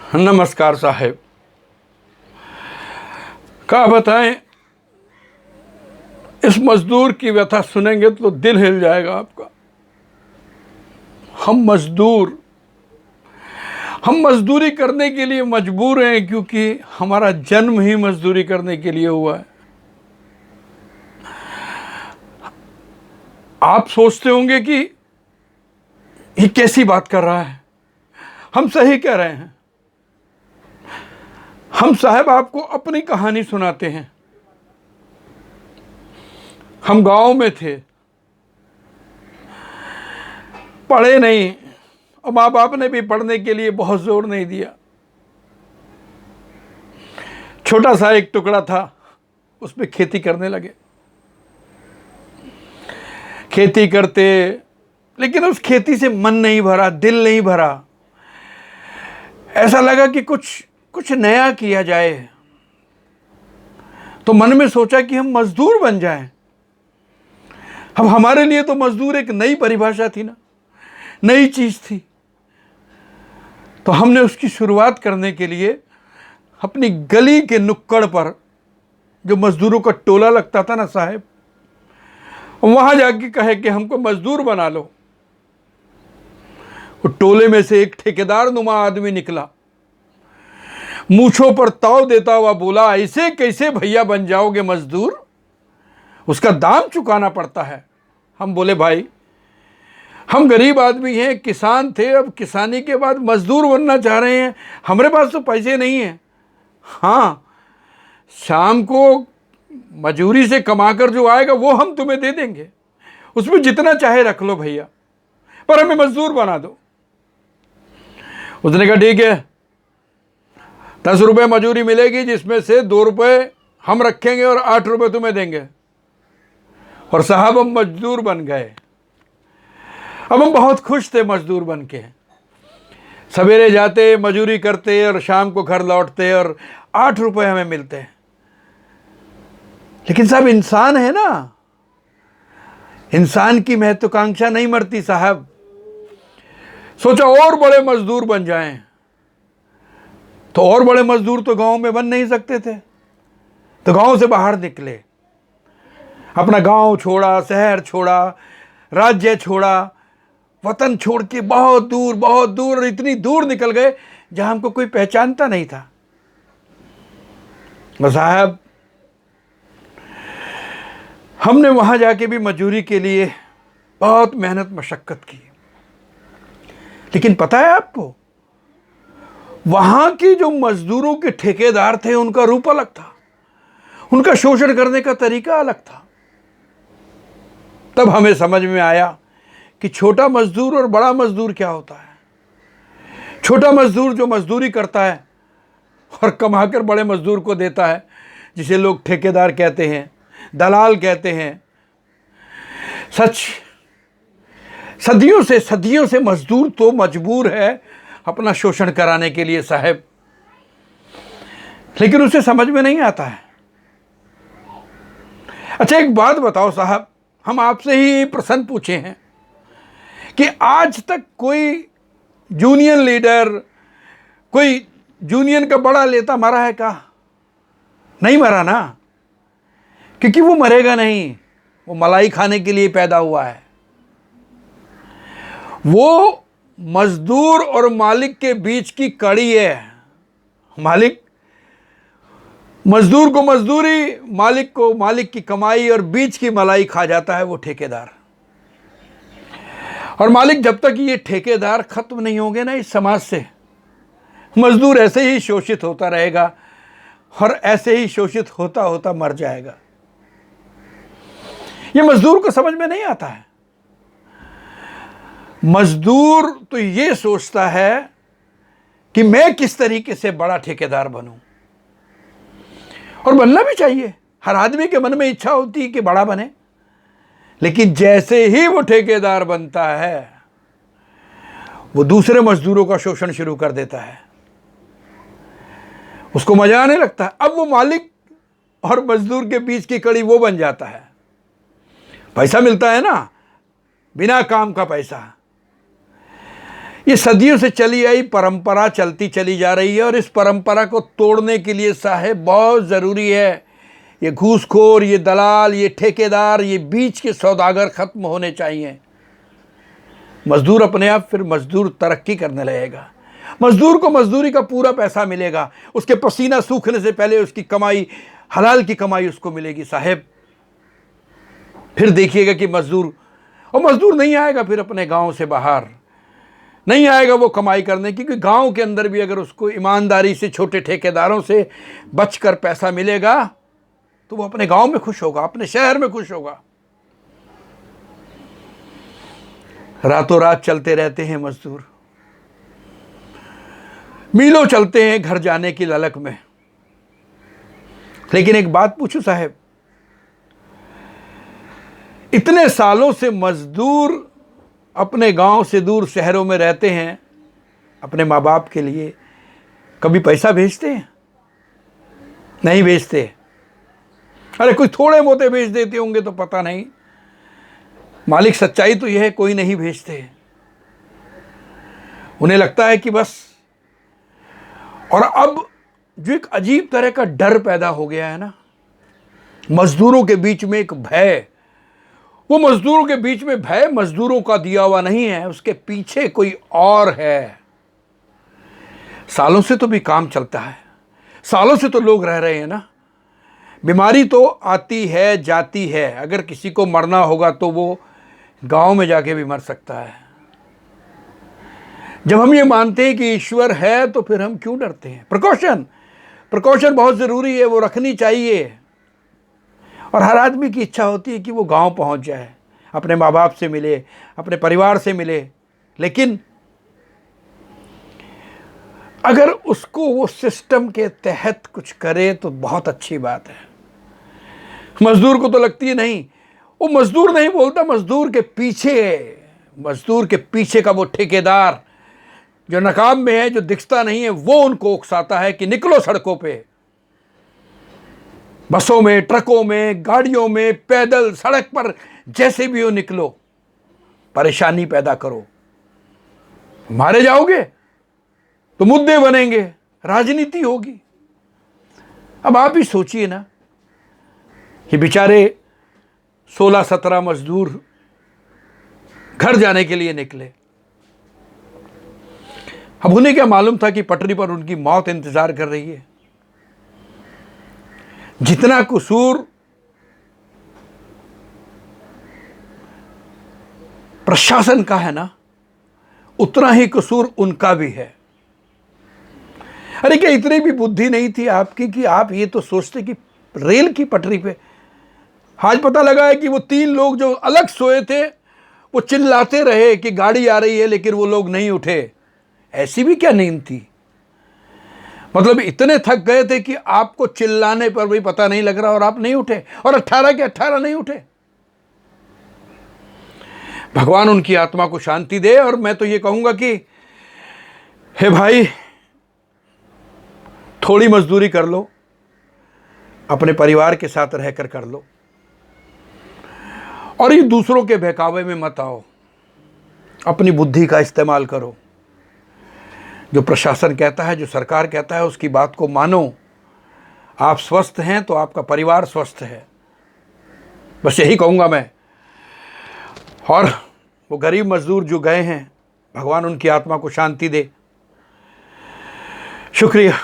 नमस्कार साहब। क्या बताएं, इस मजदूर की व्यथा सुनेंगे तो दिल हिल जाएगा आपका। हम मजदूरी करने के लिए मजबूर हैं, क्योंकि हमारा जन्म ही मजदूरी करने के लिए हुआ है। आप सोचते होंगे कि ये कैसी बात कर रहा है। हम सही कह रहे हैं। हम साहब आपको अपनी कहानी सुनाते हैं। हम गांव में थे, पढ़े नहीं और माँ बाप ने भी पढ़ने के लिए बहुत जोर नहीं दिया। छोटा सा एक टुकड़ा था, उसमें खेती करने लगे। खेती करते, लेकिन उस खेती से मन नहीं भरा, दिल नहीं भरा। ऐसा लगा कि कुछ नया किया जाए। तो मन में सोचा कि हम मजदूर बन जाएं। अब हमारे लिए तो मजदूर एक नई परिभाषा थी ना, नई चीज थी। तो हमने उसकी शुरुआत करने के लिए अपनी गली के नुक्कड़ पर जो मजदूरों का टोला लगता था ना साहब, वहां जाके कहे कि हमको मजदूर बना लो। वो टोले में से एक ठेकेदार नुमा आदमी निकला, मूंछों पर ताव देता हुआ बोला, ऐसे कैसे भैया बन जाओगे मजदूर, उसका दाम चुकाना पड़ता है। हम बोले, भाई हम गरीब आदमी हैं, किसान थे, अब किसानी के बाद मजदूर बनना चाह रहे हैं। हमारे पास तो पैसे नहीं हैं। हाँ, शाम को मजूरी से कमाकर जो आएगा वो हम तुम्हें दे देंगे, उसमें जितना चाहे रख लो भैया, पर हमें मजदूर बना दो। उसने कहा ठीक है, 10 रुपये मजूरी मिलेगी, जिसमें से 2 रुपये हम रखेंगे और 8 रुपये तुम्हें देंगे। और साहब हम मजदूर बन गए। अब हम बहुत खुश थे मजदूर बन के। सवेरे जाते, मजूरी करते और शाम को घर लौटते और 8 रुपये हमें मिलते। लेकिन साहब इंसान है ना, इंसान की महत्वाकांक्षा नहीं मरती साहब। सोचा और बड़े मजदूर बन जाएं। तो और बड़े मजदूर तो गांव में बन नहीं सकते थे। तो गांव से बाहर निकले, अपना गांव छोड़ा, शहर छोड़ा, राज्य छोड़ा, वतन छोड़ के बहुत दूर, इतनी दूर निकल गए जहां हमको कोई पहचानता नहीं था। साहब हमने वहां जाके भी मजदूरी के लिए बहुत मेहनत मशक्कत की। लेकिन पता है आपको, वहां के जो मजदूरों के ठेकेदार थे उनका रूप अलग था, उनका शोषण करने का तरीका अलग था। तब हमें समझ में आया कि छोटा मजदूर और बड़ा मजदूर क्या होता है। छोटा मजदूर जो मजदूरी करता है और कमाकर बड़े मजदूर को देता है, जिसे लोग ठेकेदार कहते हैं, दलाल कहते हैं। सच, सदियों से मजदूर तो मजबूर है अपना शोषण कराने के लिए साहब, लेकिन उसे समझ में नहीं आता है। अच्छा एक बात बताओ साहब, हम आपसे ही प्रश्न पूछे हैं कि आज तक कोई यूनियन लीडर, कोई यूनियन का बड़ा नेता मरा है क्या? नहीं मरा ना, क्योंकि वो मरेगा नहीं। वो मलाई खाने के लिए पैदा हुआ है। वो मजदूर और मालिक के बीच की कड़ी है। मालिक मजदूर को मजदूरी, मालिक को मालिक की कमाई, और बीच की मलाई खा जाता है वो ठेकेदार। और मालिक जब तक ये ठेकेदार खत्म नहीं होंगे ना इस समाज से, मजदूर ऐसे ही शोषित होता रहेगा और ऐसे ही शोषित होता होता मर जाएगा। ये मजदूर को समझ में नहीं आता है। मजदूर तो ये सोचता है कि मैं किस तरीके से बड़ा ठेकेदार बनूं, और बनना भी चाहिए। हर आदमी के मन में इच्छा होती है कि बड़ा बने। लेकिन जैसे ही वो ठेकेदार बनता है, वो दूसरे मजदूरों का शोषण शुरू कर देता है। उसको मजा आने लगता है। अब वो मालिक और मजदूर के बीच की कड़ी वो बन जाता है। पैसा मिलता है ना, बिना काम का पैसा। ये सदियों से चली आई परंपरा चलती चली जा रही है और इस परंपरा को तोड़ने के लिए साहब बहुत ज़रूरी है ये घूसखोर, ये दलाल, ये ठेकेदार, ये बीच के सौदागर खत्म होने चाहिए। मजदूर अपने आप फिर मजदूर तरक्की करने लगेगा। मजदूर को मजदूरी का पूरा पैसा मिलेगा, उसके पसीना सूखने से पहले उसकी कमाई, हलाल की कमाई उसको मिलेगी साहब। फिर देखिएगा कि मजदूर नहीं आएगा फिर अपने गांव से बाहर, नहीं आएगा वो कमाई करने, क्योंकि गांव के अंदर भी अगर उसको ईमानदारी से छोटे ठेकेदारों से बचकर पैसा मिलेगा तो वो अपने गांव में खुश होगा, अपने शहर में खुश होगा। रातों रात चलते रहते हैं मजदूर, मीलों चलते हैं घर जाने की ललक में। लेकिन एक बात पूछूं साहब, इतने सालों से मजदूर अपने गांव से दूर शहरों में रहते हैं अपने माँ बाप के लिए, कभी पैसा भेजते हैं? नहीं भेजते। अरे कोई थोड़े मोटे भेज देते होंगे तो पता नहीं, मालिक सच्चाई तो यह है कोई नहीं भेजते। उन्हें लगता है कि बस, और अब जो एक अजीब तरह का डर पैदा हो गया है ना मजदूरों के बीच में, एक भय, वो मजदूरों के बीच में भय मजदूरों का दिया हुआ नहीं है, उसके पीछे कोई और है। सालों से तो भी काम चलता है, सालों से तो लोग रह रहे हैं ना। बीमारी तो आती है जाती है, अगर किसी को मरना होगा तो वो गांव में जाके भी मर सकता है। जब हम ये मानते हैं कि ईश्वर है तो फिर हम क्यों डरते हैं? प्रिकॉशन बहुत ज़रूरी है, वो रखनी चाहिए। और हर आदमी की इच्छा होती है कि वो गांव पहुंच जाए, अपने माँ बाप से मिले, अपने परिवार से मिले। लेकिन अगर उसको वो सिस्टम के तहत कुछ करे तो बहुत अच्छी बात है। मजदूर को तो लगती है नहीं, वो मजदूर नहीं बोलता, मजदूर के पीछे का वो ठेकेदार जो नकाब में है, जो दिखता नहीं है, वो उनको उकसाता है कि निकलो सड़कों पे, बसों में, ट्रकों में, गाड़ियों में, पैदल, सड़क पर, जैसे भी हो निकलो, परेशानी पैदा करो। मारे जाओगे तो मुद्दे बनेंगे, राजनीति होगी। अब आप ही सोचिए ना कि बेचारे 16-17 मजदूर घर जाने के लिए निकले। अब उन्हें क्या मालूम था कि पटरी पर उनकी मौत इंतजार कर रही है। जितना कसूर प्रशासन का है ना, उतना ही कसूर उनका भी है। अरे क्या इतनी भी बुद्धि नहीं थी आपकी कि आप ये तो सोचते कि रेल की पटरी पे, आज पता लगा है कि वो 3 लोग जो अलग सोए थे वो चिल्लाते रहे कि गाड़ी आ रही है, लेकिन वो लोग नहीं उठे। ऐसी भी क्या नींद थी? मतलब इतने थक गए थे कि आपको चिल्लाने पर भी पता नहीं लग रहा और आप नहीं उठे, और 18 के 18 नहीं उठे। भगवान उनकी आत्मा को शांति दे। और मैं तो ये कहूंगा कि हे भाई, थोड़ी मजदूरी कर लो, अपने परिवार के साथ रहकर कर लो, और ये दूसरों के बहकावे में मत आओ। अपनी बुद्धि का इस्तेमाल करो। जो प्रशासन कहता है, जो सरकार कहता है, उसकी बात को मानो। आप स्वस्थ हैं तो आपका परिवार स्वस्थ है, बस यही कहूँगा मैं। और वो गरीब मजदूर जो गए हैं, भगवान उनकी आत्मा को शांति दे। शुक्रिया।